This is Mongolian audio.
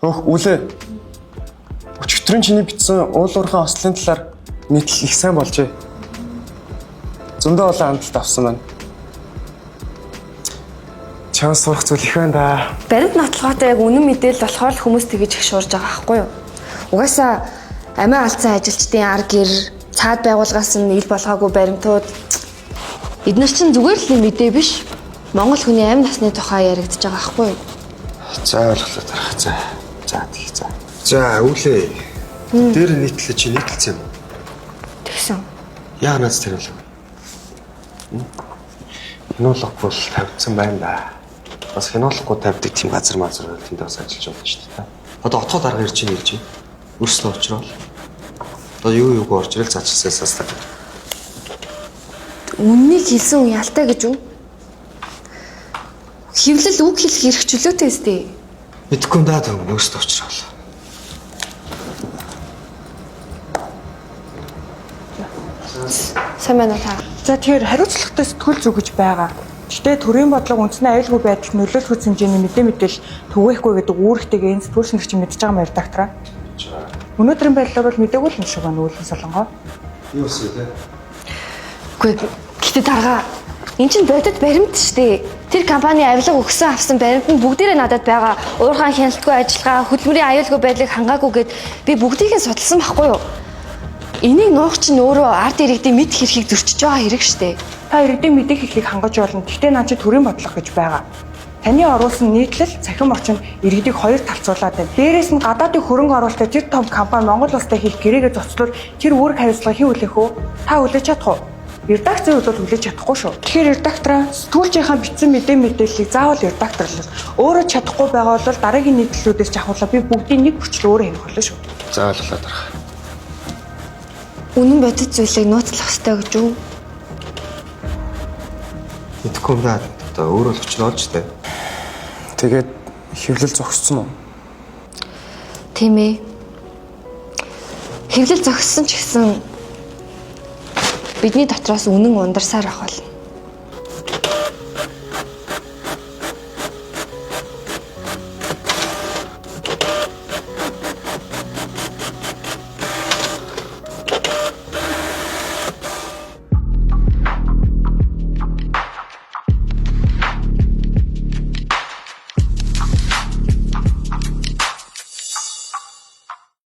Үлээ. Өчигдрийн чиний бичсэн уулуурхайн ослын талаар нийтлэл их сайн болжээ. Зөндөө олон амжилт авсан байна. Чамд сурах зүйл их байна да. Баримт нотлогоотой яг үнэн мэдээлэл болохоор л хүмүүс тэгэж их шуурж байгаа байхгүй юу? Угаасаа амиа алдсан ажилчдын ар гэр, цаад байгууллагаас нь ил болгоогүй баримтууд эдгээр чинь зүгээр л мэдээ биш. Монгол хүний амь насны тухай яригдж байгаа байхгүй юу? За ойлголоо тарах. За үлээ. Дээр нийтлээ чи нийтлсэн юм уу? Тэгсэн. Яа наац тэрэл. Хинуулах бол тавьсан байна да. Бас хинуулахгүй тавьдаг тийм газар мазар тэнд бас ажиллаж байна шүү дээ. Одоо отгоод арга ирж ирж байна. Өрснө уучрал. Одоо юу орж ирэл заачлсаас та. Үннийг хэлсэн үе ялтай гэж үү? Хэвлэл үг хэлэх эрх чөлөөтэй өстэй. Мэдгүй даа төв өөрсдөө уучрал. Сайн байна уу та? За тэгэхээр хариуцлагатай сэтгүүл зүгэж байгаа. Гэхдээ төрийн бодлого үндэсний аюулгүй байдалд нөлөөлөх хүч хэмжээний мэдээлэл түгээхгүй гэдэг үүрэгтэйг энэ сэтгүүл шингч мэдж байгаа маяг редактораа. Өнөөдрийн байдлаар бол мэдээгүй л юм шиг байна Үүлэн Солонгоо. Юу вэ те? Үгүй гэхдээ дарга эн чинь бодит баримт шүү дээ. Тэр компани авилга өгсөн авсан баримт нь бүгдээрээ надад байгаа. Уурхайн хяналтгүй ажиллагаа, хөдөлмөрийн аюулгүй байдлыг хангаагүй гэд би бүгдийг нь судалсан байхгүй юу? Энийг нуух чинь өөрөө ард иргэдийн мэд хэрхийг зөрчиж байгаа хэрэг штэ. Та иргэдийн мэдээ хэрхийг хангаж болно. Гэхдээ наа чи төрийн бодлого гэж байгаа. Таны оруулсан нийтлэл цахим орчинд иргэдийг хоёр талцуулаад байна. Дээрээс нь гадаадын хөрөнгө оруулалттай тэр том компани Монгол улстай хийх гэрээгээ зочлол тэр үүрэг хариуцлага хэн хүлээх вэ? Та хүлээж чадах уу? Редакцийн хувьд бол хүлээж чадахгүй шүү. Тэгэхээр редактораа сэтгүүлчийнхаа бичсэн мэдээллийг заавал редакторлол. Өөрөө чадахгүй байгаа бол дараагийн нийтлэлүүдээс жахуулаад би бүгдийг нэг хүчлээ өөрөө хийх болно шүү. За ойлголоо тарах. Үнэн бодит зүйлийг нууцлах хэрэгтэй гэж үү? Мэдгүй даа. Одоо өөрөө л өчнөөч те. Тэгээд хэвлэл зогссон уу? Тийм ээ. Хэвлэл зогссон ч гэсэн бидний дотроос үнэн ундарсаар ах болно.